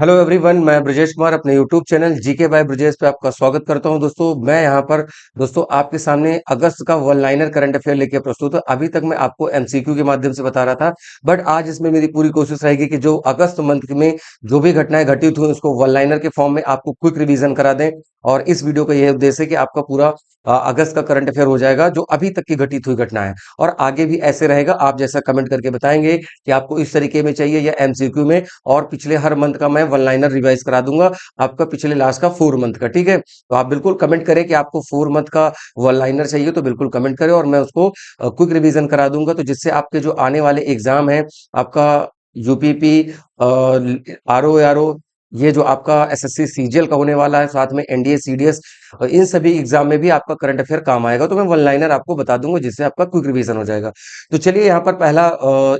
Hello everyone, मैं ब्रजेश कुमार अपने YouTube channel GK by Brajesh पे आपका स्वागत करता हूं। दोस्तों, मैं यहां पर आपके सामने अगस्त का वन लाइनर करंट अफेयर लेके प्रस्तुत है। अभी तक मैं आपको एमसीक्यू के माध्यम से बता रहा था, बट आज इसमें मेरी पूरी कोशिश रहेगी कि जो अगस्त मंथ में जो भी घटनाएं घटित हुई उसको वन लाइनर के फॉर्म में आपको क्विक रिवीजन करा दें। और इस वीडियो का यह उद्देश्य है कि आपका पूरा अगस्त का करंट अफेयर हो जाएगा जो अभी तक की घटित हुई घटना है। और आगे भी ऐसे रहेगा, आप जैसा कमेंट करके बताएंगे कि आपको इस तरीके में चाहिए या एमसीक्यू में। और पिछले हर मंथ का मैं वन लाइनर रिवाइज करा दूंगा, आपका पिछले लास्ट का 4 मंथ का। ठीक है, तो आप बिल्कुल कमेंट करें कि आपको 4 मंथ का वन लाइनर चाहिए, तो बिल्कुल कमेंट करें और मैं उसको क्विक रिवीजन करा दूंगा। तो जिससे आपके जो आने वाले एग्जाम है, आपका यूपीपी, आरओ आरओ, ये जो आपका एसएससी सीजीएल का होने वाला है, साथ में एनडीए सीडीएस, इन सभी एग्जाम में भी आपका करंट अफेयर काम आएगा। तो मैं वन लाइनर आपको बता दूंगा जिससे आपका क्विक रिवीजन हो जाएगा। तो चलिए यहाँ पर पहला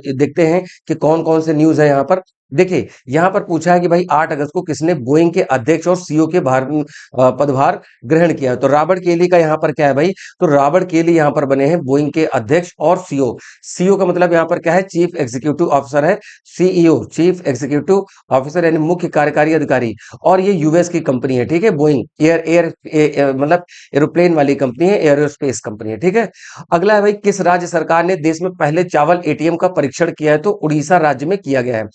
देखते हैं कि कौन कौन से न्यूज है यहाँ पर। देखिए, यहाँ पर पूछा है कि भाई 8 अगस्त को किसने बोइंग के अध्यक्ष और सीईओ के पदभार ग्रहण किया। तो रॉबर्ट केली का यहाँ पर क्या है भाई, तो रॉबर्ट केली यहाँ पर बने हैं बोइंग के अध्यक्ष और सीईओ। सीईओ का मतलब यहाँ पर क्या है, चीफ एग्जीक्यूटिव ऑफिसर है। सीईओ चीफ एग्जीक्यूटिव ऑफिसर यानी मुख्य कार्यकारी अधिकारी। और ये यूएस की कंपनी है। ठीक है, बोइंग एयर एयर मतलब एरोप्लेन वाली कंपनी है, एरोस्पेस कंपनी है। ठीक है, अगला है भाई, किस राज्य सरकार ने देश में पहले चावल एटीएम का परीक्षण किया है। तो उड़ीसा राज्य में किया गया है।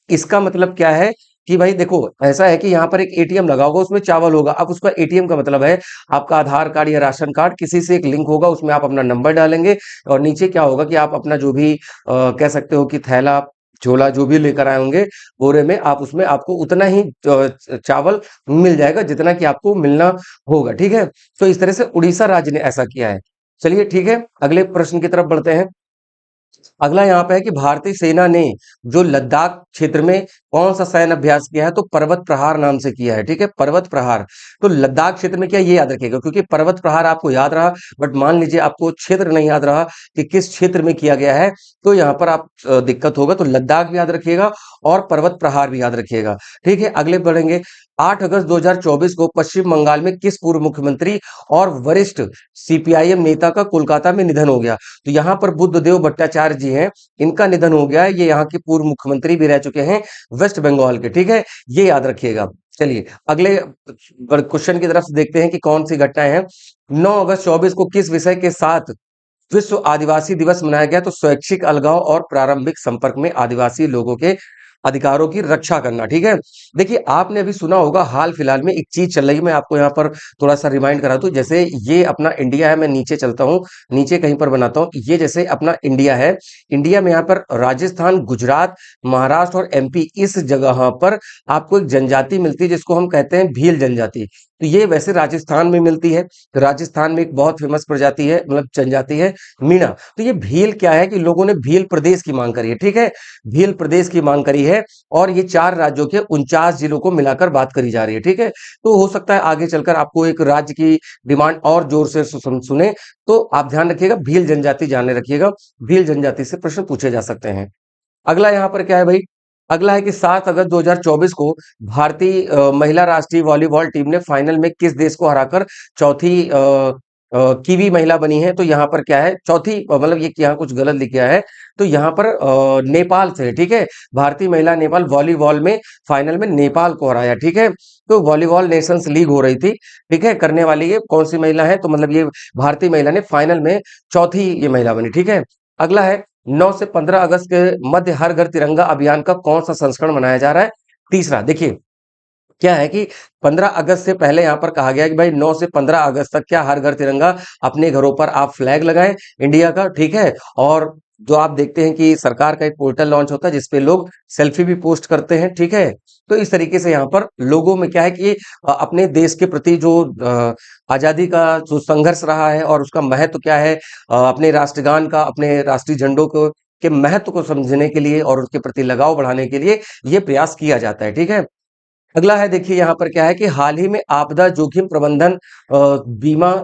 इसका मतलब क्या है कि भाई देखो, ऐसा है कि यहाँ पर एक एटीएम लगा होगा, उसमें चावल होगा। अब उसका एटीएम का मतलब है आपका आधार कार्ड या राशन कार्ड किसी से एक लिंक होगा, उसमें आप अपना नंबर डालेंगे और नीचे क्या होगा कि आप अपना जो भी कह सकते हो कि थैला झोला जो भी लेकर आए होंगे बोरे में, आप उसमें आपको उतना ही चावल मिल जाएगा जितना कि आपको मिलना होगा। ठीक है, तो इस तरह से उड़ीसा राज्य ने ऐसा किया है। चलिए ठीक है, अगले प्रश्न की तरफ बढ़ते हैं। अगला यहाँ पे है कि भारतीय सेना ने जो लद्दाख क्षेत्र में कौन सा सैन्य अभ्यास किया है। तो पर्वत प्रहार नाम से किया है। ठीक है, पर्वत प्रहार। तो लद्दाख क्षेत्र में क्या, ये याद रखिएगा, क्योंकि पर्वत प्रहार आपको याद रहा, बट मान लीजिए आपको क्षेत्र नहीं याद रहा कि किस क्षेत्र में किया गया है, तो यहाँ पर आप दिक्कत होगा। तो लद्दाख भी याद रखिएगा और पर्वत प्रहार भी याद रखिएगा। ठीक है, अगले बढ़ेंगे। 8 अगस्त 2024 को पश्चिम बंगाल में किस पूर्व मुख्यमंत्री और वरिष्ठ सीपीआईएम नेता का कोलकाता में निधन हो गया। तो यहाँ पर बुद्धदेव भट्टाचार्य जी हैं, इनका निधन हो गया है। ये यहाँ के पूर्व मुख्यमंत्री भी रह चुके हैं वेस्ट बंगाल के। ठीक है, ये याद रखिएगा। चलिए अगले क्वेश्चन की तरफ देखते हैं कि कौन सी घटनाएं हैं। 9 अगस्त 24 को किस विषय के साथ विश्व आदिवासी दिवस मनाया गया। तो स्वैच्छिक अलगाव और प्रारंभिक संपर्क में आदिवासी लोगों के अधिकारों की रक्षा करना। ठीक है, देखिए आपने अभी सुना होगा, हाल फिलहाल में एक चीज चल रही है, मैं आपको यहाँ पर थोड़ा सा रिमाइंड करा दूं। जैसे ये अपना इंडिया है, मैं नीचे चलता हूँ, नीचे कहीं पर बनाता हूँ। ये जैसे अपना इंडिया है, इंडिया में यहाँ पर राजस्थान, गुजरात, महाराष्ट्र और एमपी, इस जगह पर आपको एक जनजाति मिलती है जिसको हम कहते हैं भील जनजाति। तो ये वैसे राजस्थान में मिलती है। तो राजस्थान में एक बहुत फेमस प्रजाति है, मतलब जनजाति है, मीणा। तो ये भील क्या है कि लोगों ने भील प्रदेश की मांग करी है। ठीक है, भील प्रदेश की मांग करी है और ये 4 राज्यों के 49 जिलों को मिलाकर बात करी जा रही है। ठीक है, तो हो सकता है आगे चलकर आपको एक राज्य की डिमांड और जोर से सुने। तो आप ध्यान रखिएगा, भील जनजाति जाने रखिएगा, भील जनजाति से प्रश्न पूछे जा सकते हैं। अगला यहाँ पर क्या है भाई, अगला है कि 7 अगस्त 2024 को भारतीय महिला राष्ट्रीय वॉलीबॉल टीम ने फाइनल में किस देश को हराकर चौथी कीवी महिला बनी है। तो यहाँ पर क्या है, चौथी मतलब ये यहाँ कुछ गलत लिख गया है। तो यहाँ पर नेपाल से है। ठीक है, भारतीय महिला नेपाल वॉलीबॉल में फाइनल में नेपाल को हराया। ठीक है, तो वॉलीबॉल नेशंस लीग हो रही थी। ठीक है, करने वाली ये कौन सी महिला है, तो मतलब ये भारतीय महिला ने फाइनल में चौथी ये महिला बनी। ठीक है, अगला है 9 से 15 अगस्त के मध्य हर घर तिरंगा अभियान का कौन सा संस्करण मनाया जा रहा है। तीसरा, देखिए क्या है कि 15 अगस्त से पहले यहाँ पर कहा गया है कि भाई 9 से 15 अगस्त तक क्या हर घर तिरंगा, अपने घरों पर आप फ्लैग लगाएं इंडिया का। ठीक है, और जो आप देखते हैं कि सरकार का एक पोर्टल लॉन्च होता है जिसपे लोग सेल्फी भी पोस्ट करते हैं। ठीक है, तो इस तरीके से यहाँ पर लोगों में क्या है कि अपने देश के प्रति जो आजादी का जो संघर्ष रहा है और उसका महत्व क्या है, अपने राष्ट्रगान का, अपने राष्ट्रीय झंडों को के महत्व को समझने के लिए और उसके प्रति लगाव बढ़ाने के लिए ये प्रयास किया जाता है। ठीक है, अगला है, देखिए यहाँ पर क्या है कि हाल ही में आपदा जोखिम प्रबंधन बीमा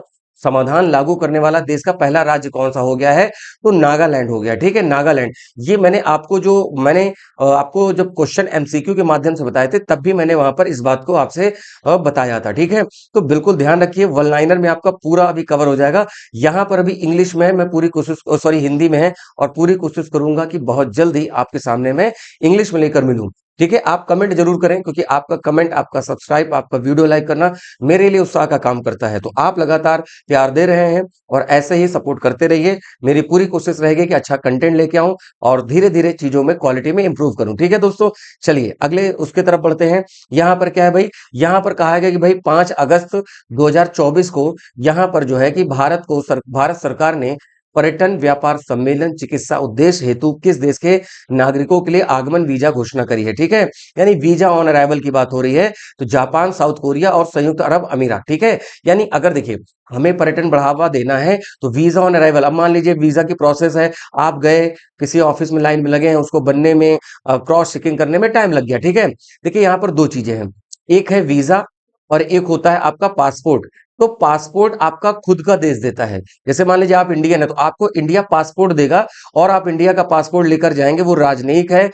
समाधान लागू करने वाला देश का पहला राज्य कौन सा हो गया है। तो नागालैंड हो गया। ठीक है, नागालैंड। ये मैंने आपको जब क्वेश्चन एमसीक्यू के माध्यम से बताए थे, तब भी मैंने वहां पर इस बात को आपसे बताया था। ठीक है, तो बिल्कुल ध्यान रखिए, वन लाइनर में आपका पूरा अभी कवर हो जाएगा। यहाँ पर अभी इंग्लिश में है, मैं पूरी कोशिश, सॉरी हिंदी में है, और पूरी कोशिश करूंगा कि बहुत जल्दी आपके सामने मैं इंग्लिश में लेकर मिलूं। ठीक है, आप कमेंट जरूर करें, क्योंकि आपका कमेंट, आपका सब्सक्राइब, आपका वीडियो लाइक करना मेरे लिए उत्साह का काम करता है। तो आप लगातार प्यार दे रहे हैं और ऐसे ही सपोर्ट करते रहिए। मेरी पूरी कोशिश रहेगी कि अच्छा कंटेंट लेके आऊं और धीरे धीरे चीजों में क्वालिटी में इंप्रूव करूं। ठीक है दोस्तों, चलिए अगले उसके तरफ बढ़ते हैं। यहाँ पर क्या है भाई, यहाँ पर कहा गया कि भाई 5 अगस्त 2024 को यहाँ पर जो है कि भारत सरकार ने पर्यटन व्यापार सम्मेलन चिकित्सा उद्देश्य हेतु किस देश के नागरिकों के लिए आगमन वीजा घोषणा करी है। ठीक है, यानी वीजा ऑन अराइवल की बात हो रही है। तो जापान, साउथ कोरिया और संयुक्त अरब अमीरात। ठीक है, यानी अगर देखिए हमें पर्यटन बढ़ावा देना है तो वीजा ऑन अराइवल, अब मान लीजिए वीजा की प्रोसेस है, आप गए किसी ऑफिस में, लाइन में लगे हैं, उसको बनने में, क्रॉस चेकिंग करने में टाइम लग गया। ठीक है, देखिए यहाँ पर दो चीजें हैं, एक है वीजा और एक होता है आपका पासपोर्ट। तो पासपोर्ट आपका खुद का देश देता है। जैसे मान लीजिए आप इंडियन है तो आपको इंडिया पासपोर्ट देगा और आप इंडिया का पासपोर्ट लेकर जाएंगे, वो राजनयिक है,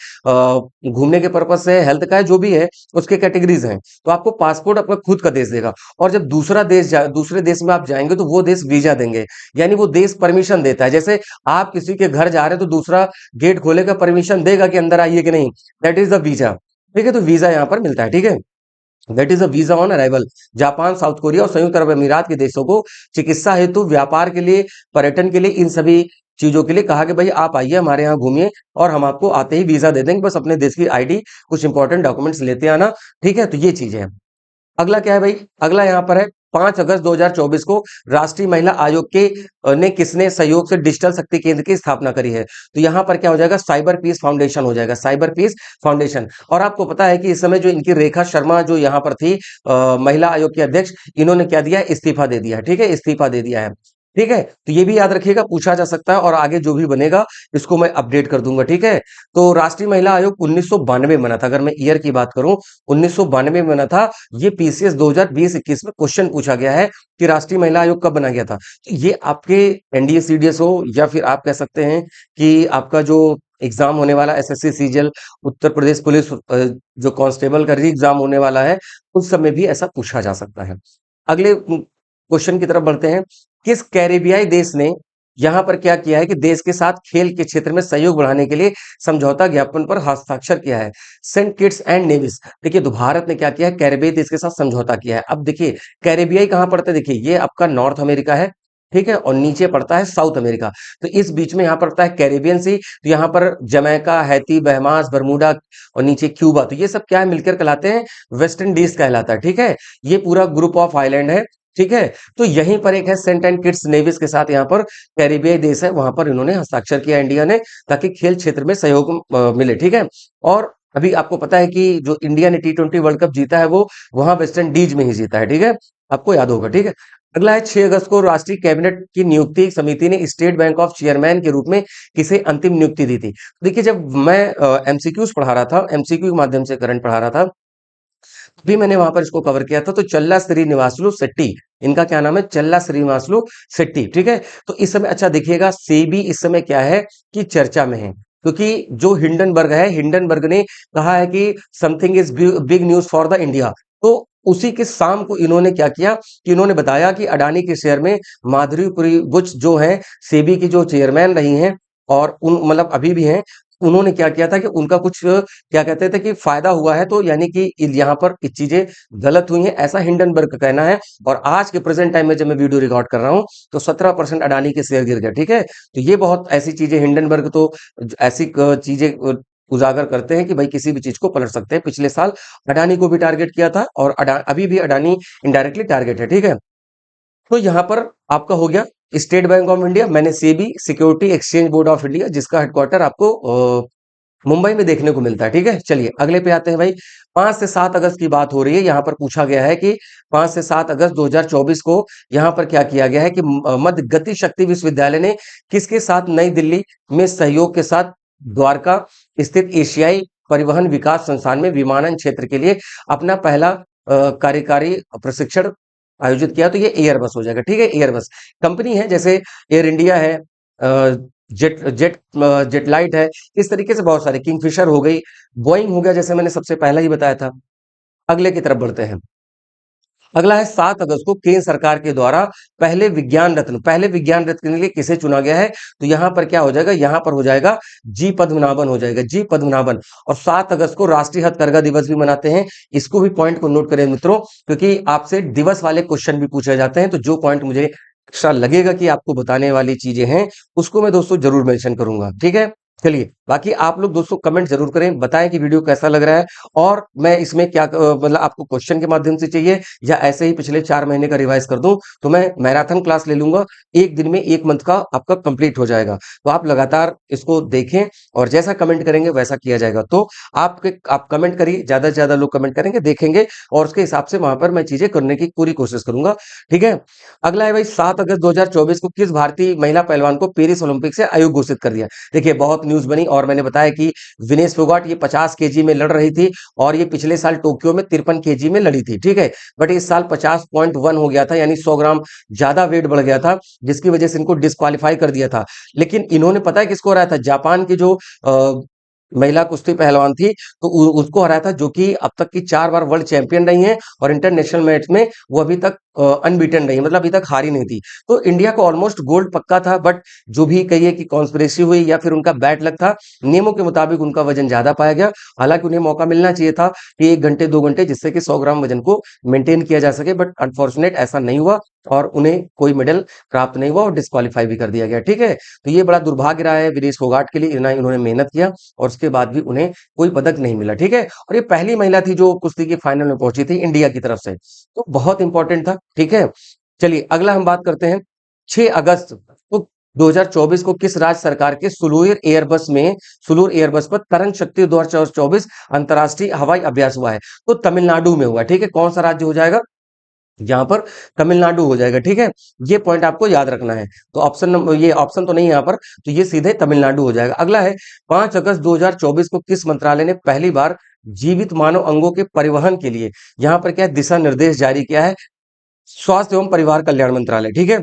घूमने के पर्पज से, हेल्थ का है, जो भी है उसके कैटेगरीज हैं, तो आपको पासपोर्ट आपका खुद का देश देगा। और जब दूसरे देश में आप जाएंगे तो वो देश वीजा देंगे, यानी वो देश परमिशन देता है। जैसे आप किसी के घर जा रहे हैं तो दूसरा गेट खोलेगा, परमिशन देगा कि अंदर आइए कि नहीं, दैट इज द वीजा। ठीक है, तो वीजा यहाँ पर मिलता है। ठीक है, that is a visa on arrival. Japan, south Korea और संयुक्त अरब अमीरात के देशों को चिकित्सा हेतु, व्यापार के लिए, पर्यटन के लिए, इन सभी चीजों के लिए कहा कि भाई आप आइए हमारे यहाँ घूमिए और हम आपको आते ही वीजा दे देंगे, बस अपने देश की आईडी, कुछ इंपॉर्टेंट डॉक्यूमेंट्स लेते आना। ठीक है, तो ये चीजें हैं। अगला क्या है भाई, अगला यहाँ पर है 5 अगस्त 2024 को राष्ट्रीय महिला आयोग के ने किसने सहयोग से डिजिटल शक्ति केंद्र की स्थापना करी है। तो यहाँ पर क्या हो जाएगा, साइबर पीस फाउंडेशन हो जाएगा, साइबर पीस फाउंडेशन। और आपको पता है कि इस समय जो इनकी रेखा शर्मा जो यहाँ पर थी, महिला आयोग की अध्यक्ष, इन्होंने क्या दिया, इस्तीफा दे दिया है। ठीक है, इस्तीफा दे दिया है। ठीक है, तो ये भी याद रखिएगा, पूछा जा सकता है और आगे जो भी बनेगा इसको मैं अपडेट कर दूंगा। ठीक है, तो राष्ट्रीय महिला आयोग 1992 में बना था, अगर मैं ईयर की बात करूं 1992 में बना था। ये पीसीएस 2020-21 में क्वेश्चन पूछा गया है कि राष्ट्रीय महिला आयोग कब बना गया था। तो ये आपके एनडीए सीडीएस हो या फिर आप कह सकते हैं कि आपका जो एग्जाम होने वाला SSC CGL, Uttar Pradesh police, जो कांस्टेबल का री एग्जाम होने वाला है, उस समय भी ऐसा पूछा जा सकता है। अगले क्वेश्चन की तरफ बढ़ते हैं। किस कैरेबियाई देश ने यहां पर क्या किया है कि देश के साथ खेल के क्षेत्र में सहयोग बढ़ाने के लिए समझौता ज्ञापन पर हस्ताक्षर किया है। Saint Kitts and Nevis. देखिए तो भारत ने क्या किया है, कैरेबियाई देश के साथ समझौता किया है। अब देखिए कैरेबियाई कहां पड़ता है, देखिए ये आपका नॉर्थ अमेरिका है। ठीक है, और नीचे पड़ता है साउथ अमेरिका। तो इस बीच में यहाँ पड़ता है कैरेबियन सी। तो यहाँ पर जमैका, हैती, बहमास, बरमूडा और नीचे क्यूबा, तो ये सब क्या है, मिलकर कहलाते हैं वेस्ट इंडीज कहलाता है। ठीक है, ये पूरा ग्रुप ऑफ आइलैंड है। ठीक है, तो यहीं पर एक है सेंट एंड किट्स नेविस के साथ, यहाँ पर कैरिबियाई देश है, वहां पर इन्होंने हस्ताक्षर किया इंडिया ने, ताकि खेल क्षेत्र में सहयोग मिले। ठीक है, और अभी आपको पता है कि जो इंडिया ने T20 वर्ल्ड कप जीता है वो वहां वेस्ट इंडीज में ही जीता है। ठीक है, आपको याद होगा। ठीक है, अगला है 6 अगस्त को राष्ट्रीय कैबिनेट की नियुक्ति समिति ने स्टेट बैंक ऑफ चेयरमैन के रूप में किसे अंतिम नियुक्ति दी थी। देखिए जब मैं एमसीक्यूज पढ़ा रहा था, एमसीक्यू के माध्यम से करंट पढ़ा रहा था, भी मैंने वहां पर इसको कवर किया था। तो चल्ला श्रीनिवासलू शेट्टी, इनका क्या नाम है, चल्ला श्रीनिवासलू शेट्टी। ठीक है, तो इस समय अच्छा देखिएगा, सेबी इस समय क्या है कि चर्चा में है, क्योंकि जो हिंडनबर्ग है, हिंडनबर्ग ने कहा है कि something is big news for the India. तो उसी के शाम को इन्होंने क्या किया कि इन्होंने बताया कि अडानी के शेयर में माधुरी बुच जो है, सेबी की जो चेयरमैन रही हैं और उन मतलब अभी भी हैं, उन्होंने क्या किया था कि उनका कुछ क्या कहते थे कि फायदा हुआ है, तो यानी कि यहाँ पर ये चीजें गलत हुई हैं, ऐसा हिंडनबर्ग का कहना है। और आज के प्रेजेंट टाइम में जब मैं वीडियो रिकॉर्ड कर रहा हूं तो 17% अडानी के शेयर गिर गए। ठीक है, तो ये बहुत ऐसी चीजें, हिंडनबर्ग तो ऐसी चीजें उजागर करते हैं कि भाई किसी भी चीज को पलट सकते हैं। पिछले साल अडानी को भी टारगेट किया था और अभी भी अडानी इनडायरेक्टली टारगेट है। ठीक है, तो यहां पर आपका हो गया स्टेट बैंक ऑफ इंडिया, मैंने SEBI security exchange board of India, जिसका हेडक्वार्टर आपको मुंबई में देखने को मिलता है। ठीक है, चलिए अगले पे आते हैं भाई। 5 से 7 अगस्त की बात हो रही है, यहाँ पर पूछा गया है कि 5 से 7 अगस्त 2024 को यहाँ पर क्या किया गया है कि मध्य गति शक्ति विश्वविद्यालय ने किसके साथ नई दिल्ली में सहयोग के साथ द्वारका स्थित एशियाई परिवहन विकास संस्थान में विमानन क्षेत्र के लिए अपना पहला कार्यकारी प्रशिक्षण आयोजित किया। तो ये एयरबस हो जाएगा। ठीक है, एयरबस कंपनी है, जैसे एयर इंडिया है, जेट जेट जेटलाइट है, इस तरीके से बहुत सारे, किंगफिशर हो गई, बोइंग हो गया, जैसे मैंने सबसे पहला ही बताया था। अगले की तरफ बढ़ते हैं। अगला है 7 अगस्त को केंद्र सरकार के द्वारा पहले विज्ञान रत्न के लिए किसे चुना गया है? तो यहाँ पर क्या हो जाएगा? यहाँ पर हो जाएगा जी पद्मनाभन हो जाएगा, जी पद्मनाभन। और 7 अगस्त को राष्ट्रीय हथकरघा दिवस भी मनाते हैं। इसको भी पॉइंट को नोट करें मित्रों, क्योंकि आपसे दिवस वाले क्वेश्चन भी पूछे जाते हैं। तो जो पॉइंट मुझे एक्स्ट्रा लगेगा कि आपको बताने वाली चीजें हैं, उसको मैं दोस्तों जरूर मेंशन करूंगा। ठीक है, चलिए बाकी आप लोग दोस्तों कमेंट जरूर करें, बताएं कि वीडियो कैसा लग रहा है, और मैं इसमें क्या मतलब आपको क्वेश्चन के माध्यम से चाहिए या ऐसे ही पिछले 4 महीने का रिवाइज कर दूं, तो मैं मैराथन क्लास ले लूंगा। एक दिन में 1 मंथ का आपका कंप्लीट हो जाएगा। तो आप लगातार इसको देखें और जैसा कमेंट करेंगे वैसा किया जाएगा। तो आप कमेंट करिए, ज्यादा से ज्यादा लोग कमेंट करेंगे, देखेंगे, और उसके हिसाब से वहां पर मैं चीजें करने की पूरी कोशिश करूंगा। ठीक है, अगला है भाई 7 अगस्त 2024 को किस भारतीय महिला पहलवान को पेरिस ओलंपिक से आयु घोषित कर दिया? देखिए बहुत न्यूज बनी, और मैंने बताया कि विनेश फोगाट ये 50 केजी में लड़ रही थी, और ये पिछले साल टोक्यो में 53 केजी में लड़ी थी। ठीक है, बट इस साल 50.1 हो गया था, यानी 100 ग्राम ज्यादा वेट बढ़ गया था, जिसकी वजह से इनको डिस्क्वालीफाई कर दिया था। लेकिन इन्होंने पता है किसको हराया था? जापान की जो महिला कुश्ती पहलवान थी, तो उसको हराया था, जो कि अब तक की 4 बार वर्ल्ड चैंपियन रही हैं, और इंटरनेशनल मैच में वो अभी तक अनबीटन रही है, मतलब अभी तक हारी नहीं थी। तो इंडिया को ऑलमोस्ट गोल्ड पक्का था, बट जो भी कहिए कि कॉन्स्पिरेसी हुई या फिर उनका बैड लक था, नियमों के मुताबिक उनका वजन ज्यादा पाया गया। हालांकि उन्हें मौका मिलना चाहिए था कि 1 घंटे 2 घंटे, जिससे कि 100 ग्राम वजन को मेंटेन किया जा सके, बट अनफॉर्चुनेट ऐसा नहीं हुआ, और उन्हें कोई मेडल प्राप्त नहीं हुआ और डिस्क्वालीफाई भी कर दिया गया। ठीक है, तो ये बड़ा दुर्भाग्य रहा है विनेश फोगाट के लिए, इन्होंने मेहनत किया और उसके बाद भी उन्हें कोई पदक नहीं मिला। ठीक है, और ये पहली महिला थी जो कुश्ती के फाइनल में पहुंची थी इंडिया की तरफ से, तो बहुत इंपॉर्टेंट था। ठीक है, चलिए अगला हम बात करते हैं। 6 अगस्त को 2024 को किस राज्य सरकार के सुलूर एयरबस पर तरंग शक्ति 2024 अंतर्राष्ट्रीय हवाई अभ्यास हुआ है? तो तमिलनाडु में हुआ। ठीक है, कौन सा राज्य हो जाएगा? यहाँ पर तमिलनाडु हो जाएगा। ठीक है, ये पॉइंट आपको याद रखना है। तो ऑप्शन नंबर, ये ऑप्शन तो नहीं है यहाँ पर, तो ये सीधे तमिलनाडु हो जाएगा। अगला है 5 अगस्त 2024 को किस मंत्रालय ने पहली बार जीवित मानव अंगों के परिवहन के लिए यहाँ पर क्या दिशा निर्देश जारी किया है? स्वास्थ्य एवं परिवार कल्याण मंत्रालय। ठीक है,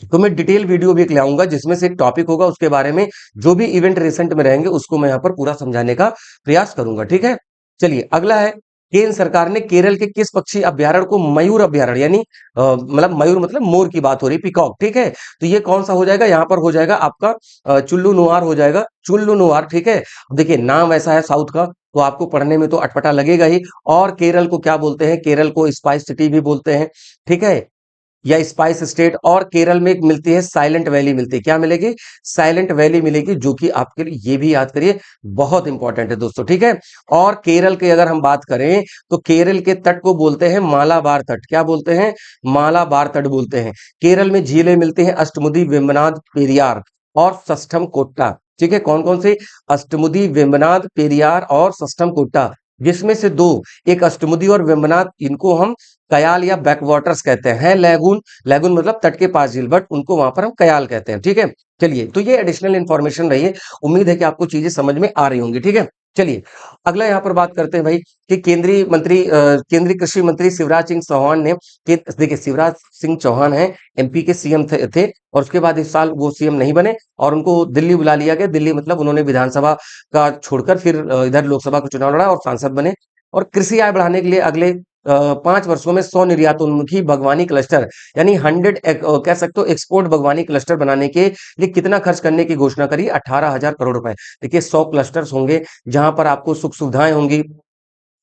तो मैं डिटेल वीडियो भी एक ले आऊंगा, जिसमें से एक टॉपिक होगा, उसके बारे में जो भी इवेंट रिसेंट में रहेंगे उसको मैं यहाँ पर पूरा समझाने का प्रयास करूंगा। ठीक है, चलिए अगला है। केंद्र सरकार ने केरल के किस पक्षी अभ्यारण्य को मयूर अभ्यारण्य, यानी मतलब मयूर मतलब मोर की बात हो रही, पिकॉक। ठीक है, तो ये कौन सा हो जाएगा? यहाँ पर हो जाएगा आपका चुल्लू नुआर हो जाएगा, चुल्लू नुआर। ठीक है, अब देखिए नाम ऐसा है साउथ का, तो आपको पढ़ने में तो अटपटा लगेगा ही। और केरल को क्या बोलते हैं? केरल को स्पाइस सिटी भी बोलते हैं। ठीक है, या स्पाइस स्टेट। और केरल में एक मिलती है साइलेंट वैली, मिलती है, क्या मिलेगी? साइलेंट वैली मिलेगी, जो कि आपके लिए, ये भी याद करिए, बहुत इंपॉर्टेंट है दोस्तों। ठीक है, और केरल के अगर हम बात करें, तो केरल के तट को बोलते हैं मालाबार तट। क्या बोलते हैं? मालाबार तट बोलते हैं। केरल में झीलें मिलती हैं अष्टमुदी, वेम्बनाड, पेरियार और सस्टम कोट्टा। ठीक है, कौन कौन से? अष्टमुदी, वेम्बनाड, पेरियार और सस्टम कोट्टा, जिसमें से दो, एक अष्टमुदी और वेम्बनाड, इनको हम कयाल या बैकवाटर्स कहते हैं। लैगून, लैगून मतलब तट के पास झील, बट उनको वहां पर हम कयाल कहते हैं। ठीक है, चलिए तो ये एडिशनल इंफॉर्मेशन रही है, उम्मीद है कि आपको चीजें समझ में आ रही होंगी। ठीक है, चलिए अगला यहाँ पर बात करते हैं भाई कि केंद्रीय कृषि मंत्री शिवराज सिंह चौहान ने, देखिए शिवराज सिंह चौहान है एमपी के सीएम थे, और उसके बाद इस साल वो सीएम नहीं बने, और उनको दिल्ली बुला लिया गया। दिल्ली मतलब उन्होंने विधानसभा का छोड़कर फिर इधर लोकसभा का चुनाव लड़ा और सांसद बने। और कृषि आय बढ़ाने के लिए अगले 5 वर्षों में 100 निर्यातोन्मुखी बागवानी क्लस्टर, यानी 100 कह सकते हो एक्सपोर्ट बागवानी क्लस्टर बनाने के लिए कितना खर्च करने की घोषणा करी? 18,000 करोड़ रुपए। देखिए 100 क्लस्टर्स होंगे, जहां पर आपको सुख सुविधाएं होंगी,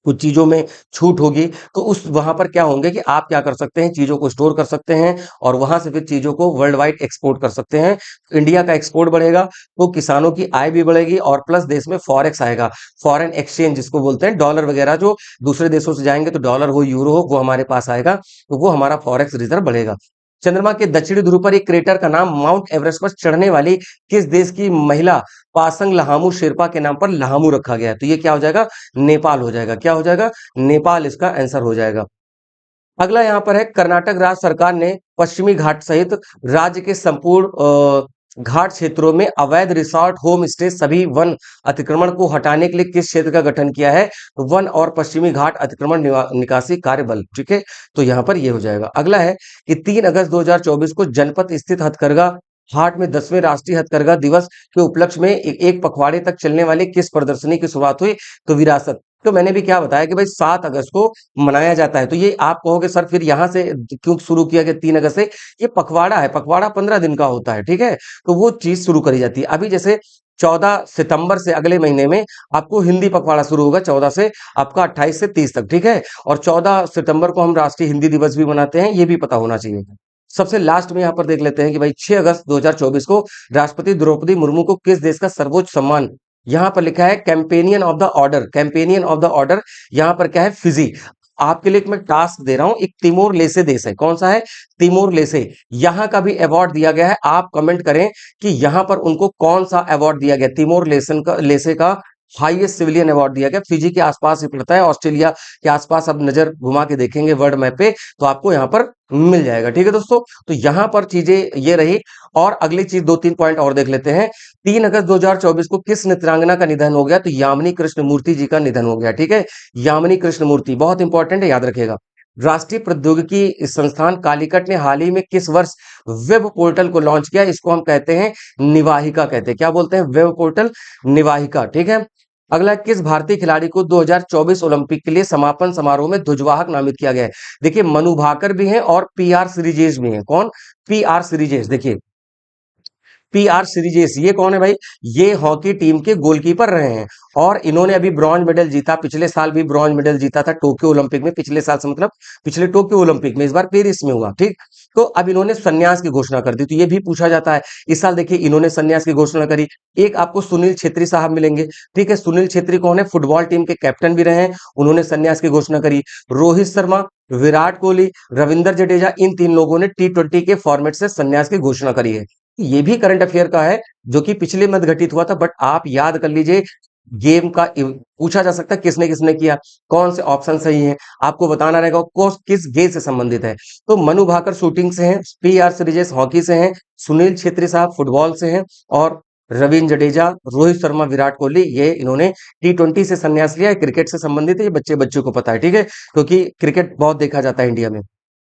कुछ चीजों में छूट होगी, तो उस वहां पर क्या होंगे कि आप क्या कर सकते हैं? चीजों को स्टोर कर सकते हैं, और वहां से फिर चीजों को वर्ल्ड वाइड एक्सपोर्ट कर सकते हैं। इंडिया का एक्सपोर्ट बढ़ेगा, तो किसानों की आय भी बढ़ेगी, और प्लस देश में फॉरेक्स आएगा, फॉरेन एक्सचेंज जिसको बोलते हैं, डॉलर वगैरह जो दूसरे देशों से जाएंगे, तो डॉलर हो यूरो हो, वो हमारे पास आएगा, तो वो हमारा फॉरेक्स रिजर्व बढ़ेगा। चंद्रमा के दक्षिणी ध्रुव पर एक क्रेटर का नाम माउंट एवरेस्ट पर चढ़ने वाली किस देश की महिला पासंग लहामू शेरपा के नाम पर लहामू रखा गया है? तो ये क्या हो जाएगा? नेपाल हो जाएगा। क्या हो जाएगा? नेपाल इसका आंसर हो जाएगा। अगला यहाँ पर है, कर्नाटक राज्य सरकार ने पश्चिमी घाट सहित राज्य के संपूर्ण घाट क्षेत्रों में अवैध रिसोर्ट, होम स्टे, सभी वन अतिक्रमण को हटाने के लिए किस क्षेत्र का गठन किया है? वन और पश्चिमी घाट अतिक्रमण निकासी कार्य बल। ठीक है, तो यहाँ पर ये हो जाएगा। अगला है कि 3 अगस्त 2024 को जनपद स्थित हथकरघा हाट में 10वें राष्ट्रीय हथकरघा दिवस के उपलक्ष्य में एक पखवाड़े तक चलने वाली किस प्रदर्शनी की शुरुआत हुई? तो विरासत। तो मैंने भी क्या बताया कि भाई 7 अगस्त को मनाया जाता है। तो ये आप कहोगे सर फिर यहाँ से क्यों शुरू किया गया 3 अगस्त से? ये पखवाड़ा है, पखवाड़ा 15 दिन का होता है, ठीक है? तो वो चीज़ शुरू करी जाती है। अभी जैसे 14 सितंबर से अगले महीने में आपको हिंदी पखवाड़ा शुरू होगा, 14 से आपका 28 से 30 तक, ठीक है? और 14 सितंबर को हम राष्ट्रीय हिंदी दिवस भी मनाते हैं, ये भी पता होना चाहिए। सबसे लास्ट में यहाँ पर देख लेते हैं कि भाई 6 अगस्त 2024 को राष्ट्रपति द्रौपदी मुर्मू को किस देश का सर्वोच्च सम्मान, यहाँ पर लिखा है companion of the order, companion of the order, यहाँ पर क्या है फिजी। आपके लिए एक मैं टास्क दे रहा हूं, एक तिमोर लेसे देश है, कौन सा है? तिमोर लेसे। यहाँ का भी अवार्ड दिया गया है, आप कमेंट करें कि यहाँ पर उनको कौन सा अवार्ड दिया गया। तिमोर लेसन का लेसे का हाईएस्ट सिविलियन अवार्ड दिया गया। फिजी के आसपास ही पड़ता है, ऑस्ट्रेलिया के आसपास। अब नजर घुमा के देखेंगे वर्ल्ड मैप पे तो आपको यहाँ पर मिल जाएगा, ठीक है दोस्तों? तो यहाँ पर चीजें ये रही। और अगली चीज 2-3 पॉइंट और देख लेते हैं। 3 अगस्त 2024 को किस नृत्यांगना का निधन हो गया? तो यामिनी कृष्णमूर्ति जी का निधन हो गया, ठीक है? यामिनी कृष्णमूर्ति बहुत इंपॉर्टेंट है, याद रखिएगा। राष्ट्रीय प्रौद्योगिकी संस्थान कालीकट ने हाल ही में किस वर्ष वेब पोर्टल को लॉन्च किया? इसको हम कहते हैं निवाहिका, कहते हैं क्या बोलते हैं? वेब पोर्टल निवाहिका, ठीक है? अगला, किस भारतीय खिलाड़ी को 2024 ओलंपिक के लिए समापन समारोह में ध्वजवाहक नामित किया गया है? देखिए मनु भाकर भी हैं और पीआर श्रीजेश भी हैं। कौन? पीआर श्रीजेश। देखिए पीआर सीरीजेस ये कौन है भाई? ये हॉकी टीम के गोलकीपर रहे हैं और इन्होंने अभी ब्रॉन्ज मेडल जीता, पिछले साल भी ब्रॉन्ज मेडल जीता था टोक्यो ओलंपिक में। पिछले साल से मतलब पिछले टोक्यो ओलंपिक में, इस बार पेरिस में हुआ, ठीक? तो अब इन्होंने संन्यास की घोषणा कर दी, तो ये भी पूछा जाता है। इस साल देखिए इन्होंने संन्यास की घोषणा करी। एक आपको सुनील छेत्री साहब मिलेंगे, ठीक है? सुनील छेत्री कौन है? फुटबॉल टीम के कैप्टन भी रहे हैं, उन्होंने संन्यास की घोषणा करी। रोहित शर्मा, विराट कोहली, रविंद्र जडेजा, इन 3 लोगों ने टी20 के फॉर्मेट से संन्यास की घोषणा करी है। ये भी करंट अफेयर का है जो कि पिछले मध्य घटित हुआ था, बट आप याद कर लीजिए। गेम का पूछा जा सकता है किसने किसने किया, कौन से ऑप्शन सही है, आपको बताना रहेगा किस गेम से संबंधित है। तो मनु भाकर शूटिंग से हैं, पीआर श्रीजेश हॉकी से हैं, सुनील छेत्री साहब फुटबॉल से हैं और रविंद्र जडेजा, रोहित शर्मा, विराट कोहली ये इन्होंने टी20 से संन्यास लिया है। क्रिकेट से संबंधित है, ये बच्चे बच्चों को पता है, ठीक है? क्योंकि क्रिकेट बहुत देखा जाता है इंडिया में।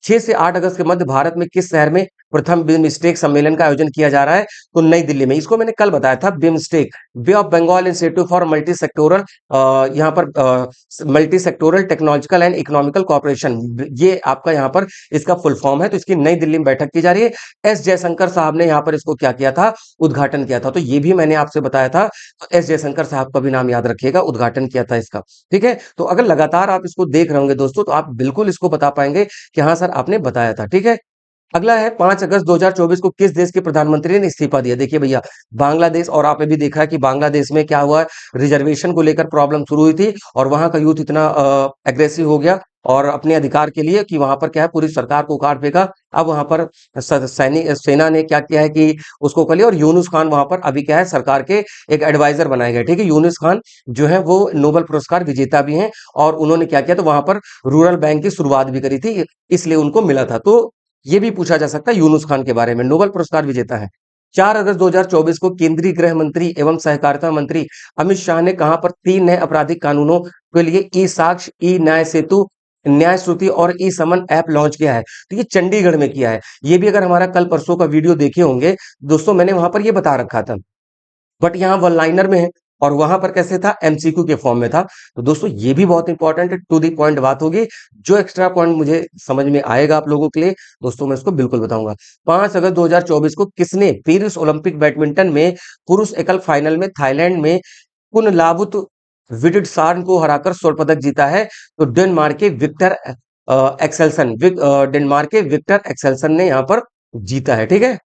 6 से 8 अगस्त के मध्य भारत में किस शहर में प्रथम बिम्स्टेक सम्मेलन का आयोजन किया जा रहा है? तो नई दिल्ली में। इसको मैंने कल बताया था, BIMSTEC, bay of Bengal institute for multi sectoral, यहाँ पर multi sectoral technological and economical corporation, ये आपका यहाँ पर इसका फुल फॉर्म है। तो इसकी नई दिल्ली में बैठक की जा रही है। एस जयशंकर साहब ने यहाँ पर इसको क्या किया था? उद्घाटन किया था। तो ये भी मैंने आपसे बताया था, तो एस जयशंकर साहब का भी नाम याद रखिएगा, उद्घाटन किया था इसका, ठीक है? तो अगर लगातार आप इसको देख रहे होंगे दोस्तों तो आप बिल्कुल इसको बता पाएंगे कि हाँ सर आपने बताया था, ठीक है? अगला है 5 अगस्त 2024 को किस देश के प्रधानमंत्री ने इस्तीफा दिया? देखिए भैया बांग्लादेश। और आपने भी देखा है कि बांग्लादेश में क्या हुआ, रिजर्वेशन को लेकर प्रॉब्लम शुरू हुई थी और वहां का यूथ इतना एग्रेसिव हो गया और अपने अधिकार के लिए कि वहां पर क्या है पूरी सरकार को उखाड़ फेंका। अब वहां पर सैनिक सेना ने क्या किया है कि उसको कर लिया और यूनुस खान वहां पर अभी क्या है सरकार के एक एडवाइजर बनाए गए, ठीक है? यूनुस खान जो है वो नोबेल पुरस्कार विजेता भी हैं और उन्होंने क्या किया तो वहां पर रूरल बैंक की शुरुआत भी करी थी, इसलिए उनको मिला था। तो ये भी पूछा जा सकता है यूनुस खान के बारे में, नोबेल पुरस्कार विजेता है। 4 अगस्त 2024 को केंद्रीय गृह मंत्री एवं सहकारिता मंत्री अमित शाह ने कहां पर 3 नए आपराधिक कानूनों के लिए ई साक्ष्य, ई न्याय सेतु, न्याय श्रुति और ई समन ऐप लॉन्च किया है? तो ये चंडीगढ़ में किया है। ये भी अगर हमारा कल परसों का वीडियो देखे होंगे दोस्तों, मैंने वहां पर ये बता रखा था, बट यहाँ वन लाइनर में है और वहां पर कैसे था? एमसीक्यू के फॉर्म में था। तो दोस्तों ये भी बहुत इंपॉर्टेंट है, टू दी पॉइंट बात होगी। जो एक्स्ट्रा पॉइंट मुझे समझ में आएगा आप लोगों के लिए दोस्तों मैं इसको बिल्कुल बताऊंगा। 5 अगस्त 2024 को किसने पेरिस ओलंपिक बैडमिंटन में पुरुष एकल फाइनल में थाईलैंड में कुनलावुत विडिडसार्न को हराकर स्वर्ण पदक जीता है? तो डेनमार्क के विक्टर डेनमार्क के विक्टर एक्सेल्सन ने यहाँ पर जीता है, ठीक है?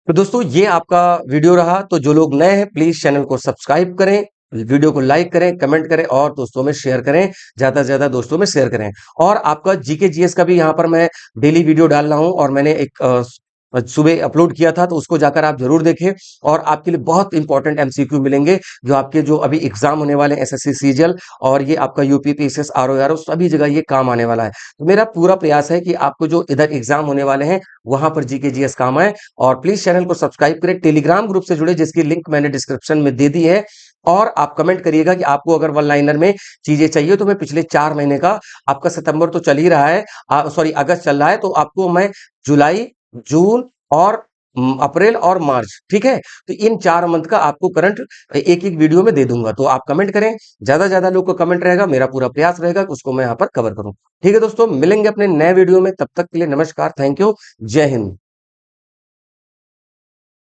तो दोस्तों ये आपका वीडियो रहा। तो जो लोग नए हैं प्लीज चैनल को सब्सक्राइब करें, वीडियो को लाइक करें, कमेंट करें और दोस्तों में शेयर करें, ज्यादा से ज्यादा दोस्तों में शेयर करें। और आपका जीके जीएस का भी यहाँ पर मैं डेली वीडियो डाल रहा हूं और मैंने एक सुबह अपलोड किया था, तो उसको जाकर आप जरूर देखें। और आपके लिए बहुत इंपॉर्टेंट एमसीक्यू मिलेंगे जो आपके जो अभी एग्जाम होने वाले एसएससी सीजीएल और ये आपका यूपी पीसीएस आरओआर सभी जगह ये काम आने वाला है। तो मेरा पूरा प्रयास है कि आपको जो इधर एग्जाम होने वाले हैं वहां पर जीके जीएस काम आए। और प्लीज चैनल को सब्सक्राइब करें, टेलीग्राम ग्रुप से जुड़े जिसकी लिंक मैंने डिस्क्रिप्शन में दे दी है। और आप कमेंट करिएगा कि आपको अगर वन लाइनर में चीजें चाहिए तो मैं पिछले 4 महीने का, आपका सितंबर तो चल ही रहा है, सॉरी अगस्त चल रहा है, तो आपको मैं जुलाई, जून और अप्रैल और मार्च, ठीक है। तो इन 4 मंथ का आपको करंट एक-एक वीडियो में दे दूँगा। तो आप कमेंट करें, ज़्यादा-ज़्यादा लोग का कमेंट रहेगा, मेरा पूरा प्रयास रहेगा कि उसको मैं यहाँ पर कवर करूँ। ठीक है दोस्तों, मिलेंगे अपने नए वीडियो में, तब तक के लिए नमस्कार, थैंक यू, जय हिंद।